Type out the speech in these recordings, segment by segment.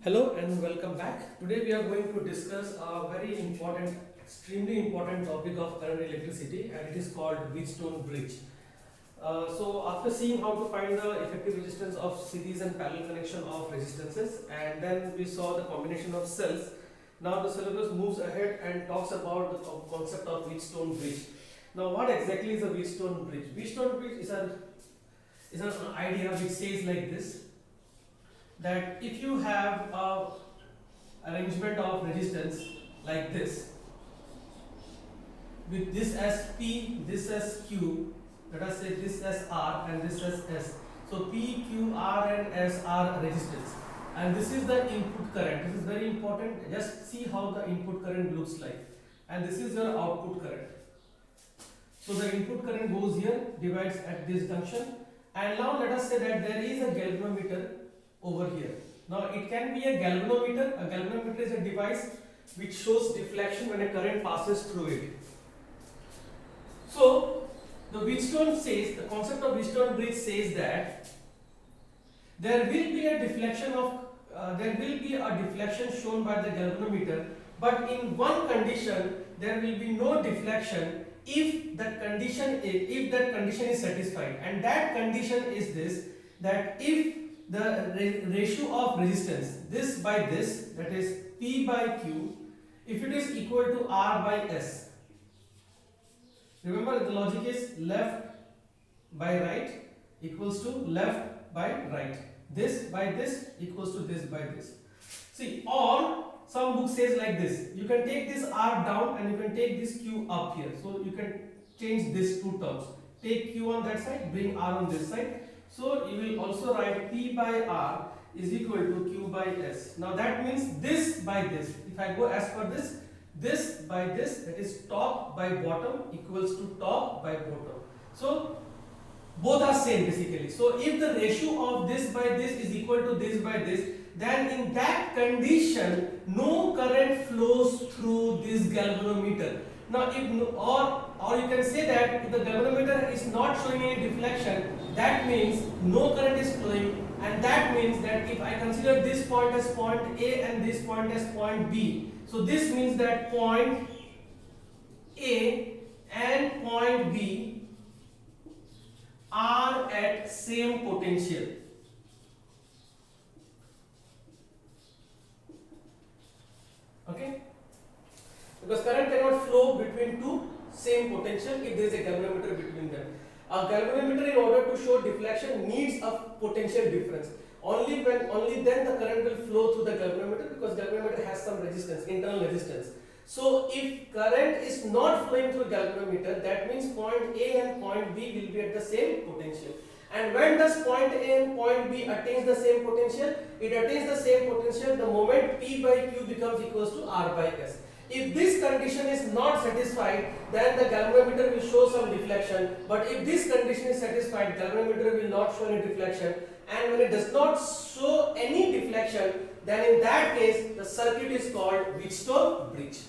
Hello and welcome back. Today we are going to discuss a very important, extremely important topic of current electricity, and it is called Wheatstone bridge. So after seeing how to find the effective resistance of series and parallel connection of resistances, and then we saw the combination of cells. Now the syllabus moves ahead and talks about the concept of Wheatstone bridge. Now what exactly is a Wheatstone bridge? Wheatstone bridge is an idea which says like this, that if you have a arrangement of resistance like this, with this as P, this as Q, let us say this as R and this as S. So P, Q, R and S are resistance, and this is the input current. This is very important. Just see how the input current looks like, and this is your output current. So the input current goes here, divides at this junction, and now let us say that there is a galvanometer over here. Now it can be a galvanometer. A galvanometer is a device which shows deflection when a current passes through it. So the Wheatstone says, the concept of Wheatstone bridge says that there will be a deflection shown by the galvanometer, but in one condition there will be no deflection if that condition is satisfied, and that condition is this, that if the ratio of resistance, this by this, that is P by Q, if it is equal to R by S. Remember the logic is left by right equals to left by right. This by this equals to this by this. See, or some book says like this, you can take this R down and you can take this Q up here. So you can change these two terms. Take Q on that side, bring R on this side. So you will also write P by R is equal to Q by S. Now that means this by this. If I go as per this, this by this, that is top by bottom equals to top by bottom. So both are same basically. So if the ratio of this by this is equal to this by this, then in that condition no current flows through this galvanometer. Now if or you can say that if the galvanometer is not showing any deflection, that means no current is flowing, and that means that if I consider this point as point A and this point as point B, so this means that point A and point B are at same potential. Okay? Because current cannot flow between two same potential if there is a galvanometer between them. A galvanometer, in order to show deflection, needs a potential difference. Only then the current will flow through the galvanometer, because galvanometer has some resistance, internal resistance. So if current is not flowing through galvanometer, that means point A and point B will be at the same potential. And when does point A and point B attains the same potential? It attains the same potential the moment P by Q becomes equals to R by S. If this condition is not satisfied, then the galvanometer will show some deflection. But if this condition is satisfied, galvanometer will not show any deflection. And when it does not show any deflection, then in that case the circuit is called Wheatstone bridge.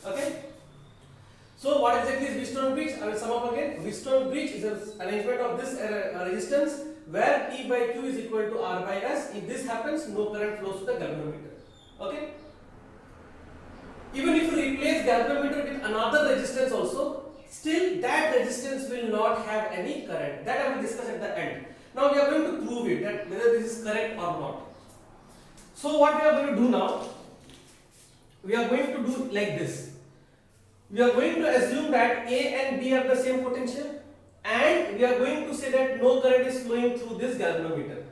Okay. So what exactly is Wheatstone bridge? I will sum up again. Wheatstone bridge is an arrangement of this resistance where P by Q is equal to R by S. If this happens, no current flows to the galvanometer. Okay. Even if you replace galvanometer with another resistance also, still that resistance will not have any current. That I will discuss at the end. Now we are going to prove it, that whether this is correct or not. So what we are going to do now, we are going to do like this. We are going to assume that A and B have the same potential, and we are going to say that no current is flowing through this galvanometer.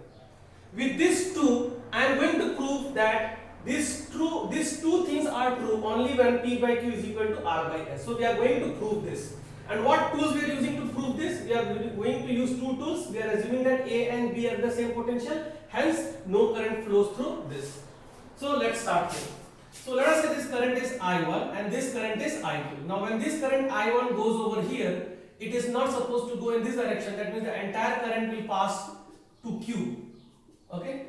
With this two, I am going to prove that these two things are true only when P by Q is equal to R by S. So we are going to prove this. And what tools we are using to prove this? We are going to use two tools. We are assuming that A and B have the same potential, hence no current flows through this. So let's start here. So let us say this current is I1 and this current is I2. Now when this current I1 goes over here, it is not supposed to go in this direction. That means the entire current will pass to Q. Okay?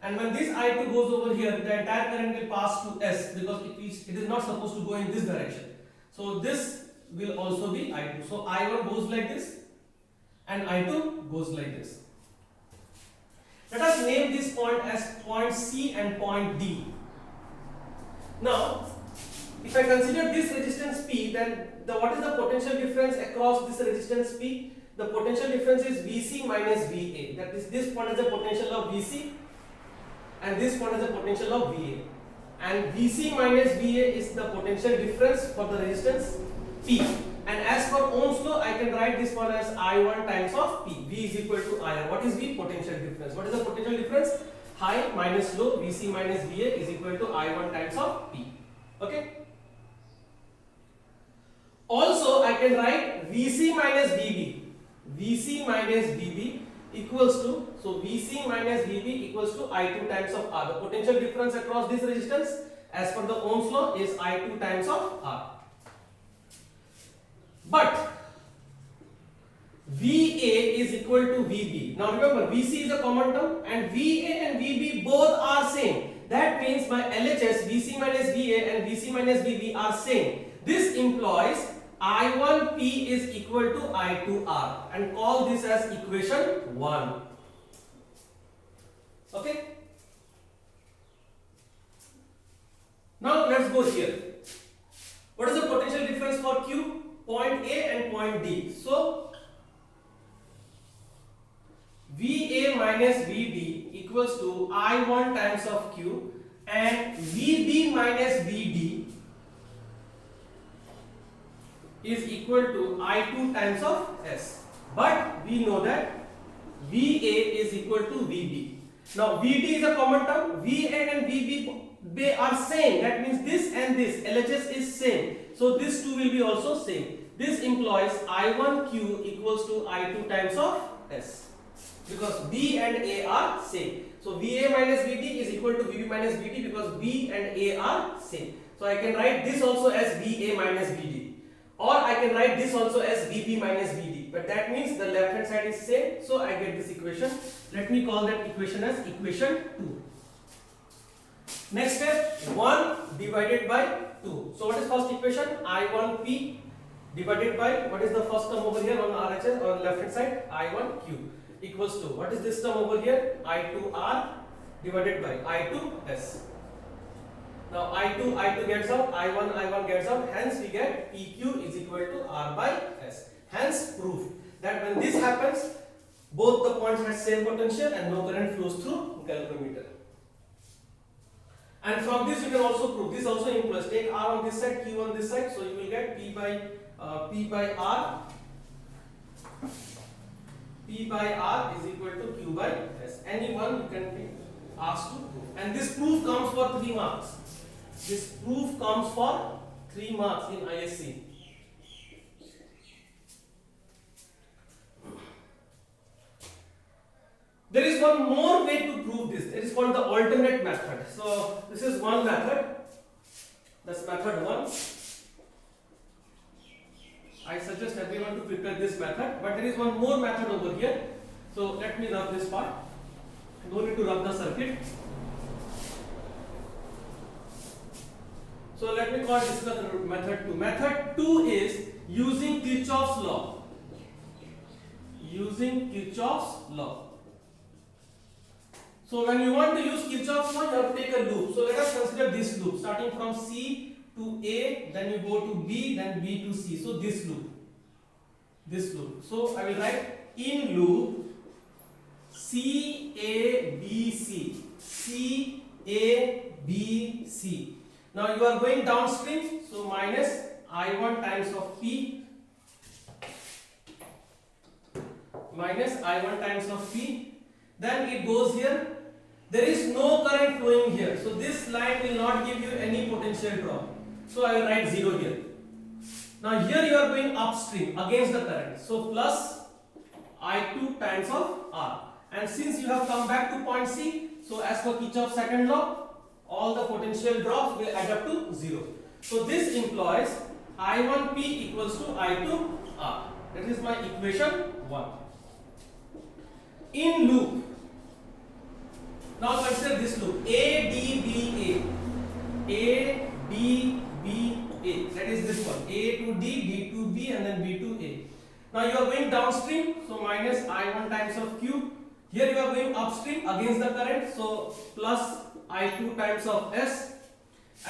And when this I2 goes over here, the entire current will pass to S, because it is not supposed to go in this direction. So this will also be I2. So I1 goes like this and I2 goes like this. Let us name this point as point C and point D. Now, if I consider this resistance P, then what is the potential difference across this resistance P? The potential difference is Vc minus Va. That is, this point has a potential of Vc and this point has a potential of Va. And Vc minus Va is the potential difference for the resistance P. And as for Ohm's law, I can write this one as I1 times of P. V is equal to IR. What is V? Potential difference. What is the potential difference? High minus low, Vc minus Va is equal to I1 times of P. Okay. Also, I can write Vc minus Vb. Vc minus Vb equals to, so Vc minus Vb equals to I2 times of R. The potential difference across this resistance as per the Ohm's law is I2 times of R. But Va is equal to Vb. Now remember, Vc is a common term and Va and Vb both are same. That means my LHS, Vc minus Va and Vc minus Vb are same. This implies I1P is equal to I2R and call this as equation 1. Okay. Now let's go here. What is the potential difference for Q? Point A and point D. So Va minus Vd equals to I1 times of Q and Vb minus Vd is equal to I2 times of S. But we know that Va is equal to Vb. Now Vd is a common term. Va and Vb they are same. That means this and this LHS is same. So this two will be also same. This implies I1Q equals to I2 times of S. Because B and A are same. So Va minus Vd is equal to Vb minus Vd because B and A are same. So I can write this also as Va minus Vd. Or I can write this also as Vb minus Vd. But that means the left hand side is same. So I get this equation. Let me call that equation as equation 2. Next step, 1 divided by 2. So what is first equation? I1P divided by, what is the first term over here on RHS or left hand side? I1Q equals to, what is this term over here? I2R divided by I2S. Now I2 gets out, I1 gets out, hence we get PQ is equal to R by S. Hence proof that when this happens, both the points have same potential and no current flows through galvanometer. And from this you can also prove, this also implies, take R on this side, Q on this side, so you will get P by R is equal to Q by S. Any one you can be asked to prove. And this proof comes for 3 marks. This proof comes for 3 marks in ISC. There is one more way to prove this. It is called the alternate method. So this is one method. That's method 1. I suggest everyone to prepare this method. But there is one more method over here. So let me rub this part. No need to rub the circuit. So let me call this the method 2. Method 2 is using Kirchhoff's law. Using Kirchhoff's law. So when you want to use Kirchhoff's law, you have to take a loop. So let us consider this loop starting from C to A, then you go to B, then B to C. So this loop. This loop. So I will write in loop C A B C. C A B C. Now you are going downstream, so minus I1 times of P minus I1 times of P. Then it goes here. There is no current flowing here, so this line will not give you any potential drop. So I will write 0 here. Now here you are going upstream against the current, so plus I2 times of R. And since you have come back to point C, so as per Kirchhoff's second law, all the potential drops will add up to 0. So this implies I1P equals to I2R. That is my equation 1. In loop, now consider this loop A, D, B, A. A, D, B, A. That is this one. A to D, D to B, and then B to A. Now you are going downstream, so minus I1 times of Q Here you are going upstream against the current, so plus I2 times of S,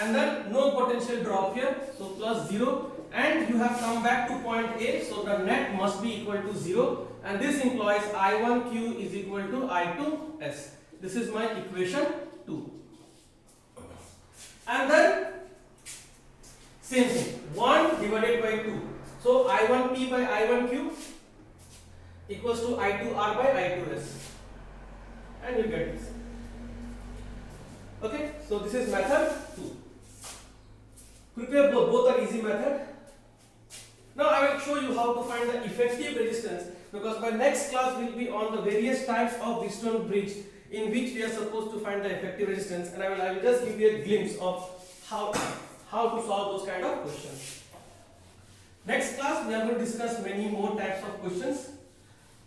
and then no potential drop here, so plus 0, and you have come back to point A, so the net must be equal to 0, and this implies I1Q is equal to I2S. This is my equation 2. And then same thing, 1 divided by 2. So I1P by I1Q equals to I2R by I2S. And you get this. Okay, so this is method 2. Prepare both are easy method. Now I will show you how to find the effective resistance, because my next class will be on the various types of Wheatstone bridge in which we are supposed to find the effective resistance, and I will just give you a glimpse of how to solve those kind of questions. Next class we are going to discuss many more types of questions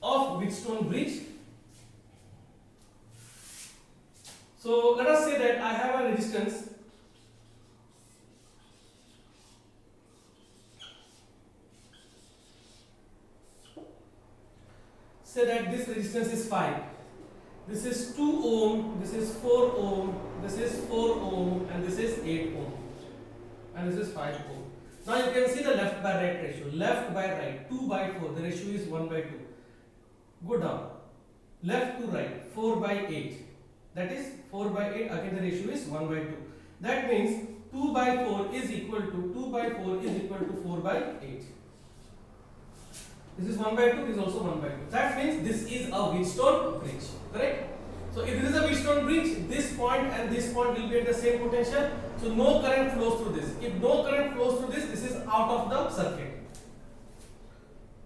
of Wheatstone bridge. So let us say that I have a resistance say that this resistance is 5. This is 2 ohm, this is 4 ohm, this is 4 ohm, and this is 8 ohm, and this is 5 ohm. Now you can see the left by right ratio. Left by right, 2 by 4, the ratio is 1 by 2. Go down. Left to right, 4 by 8. That is 4 by 8, again the ratio is 1 by 2. That means 2 by 4 is equal to 4 by 8. This is 1 by 2, this is also 1 by 2. That means this is a Wheatstone bridge, correct? So if this is a Wheatstone bridge, this point and this point will be at the same potential. So no current flows through this. If no current flows through this is out of the circuit.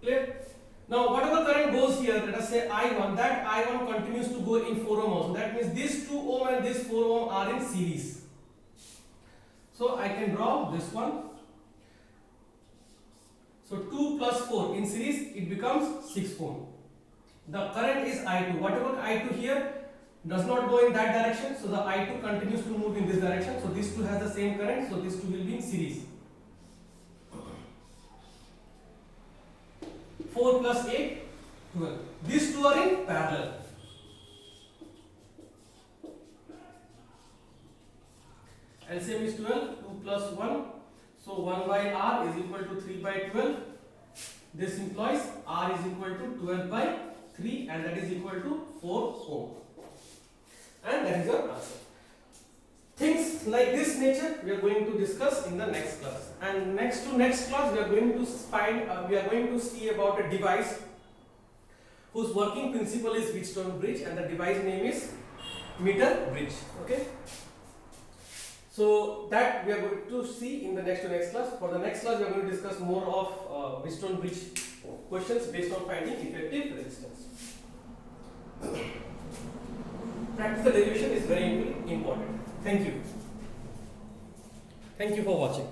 Clear? Now whatever current goes here, let us say I1, that I1 continues to go in 4 ohm also. That means this 2 ohm and this 4 ohm are in series. So I can draw this one. So 2 plus 4 in series, it becomes 6 ohm. The current is I2. Whatever I2 here does not go in that direction, so the I2 continues to move in this direction. So these two has the same current, so these two will be in series. 4 plus 8, 12. These two are in parallel. LCM is 12, 2 plus 1. So 1 by R is equal to 3 by 12. This implies R is equal to 12 by 3, and that is equal to 4 ohm. And that is your answer. Things like this nature we are going to discuss in the next class. And next class we are going to see about a device whose working principle is Wheatstone bridge, and the device name is meter bridge. Okay. So that we are going to see in the next class. For the next class we are going to discuss more of Wheatstone bridge questions based on finding effective resistance. Practical derivation is very important. Thank you. Thank you for watching.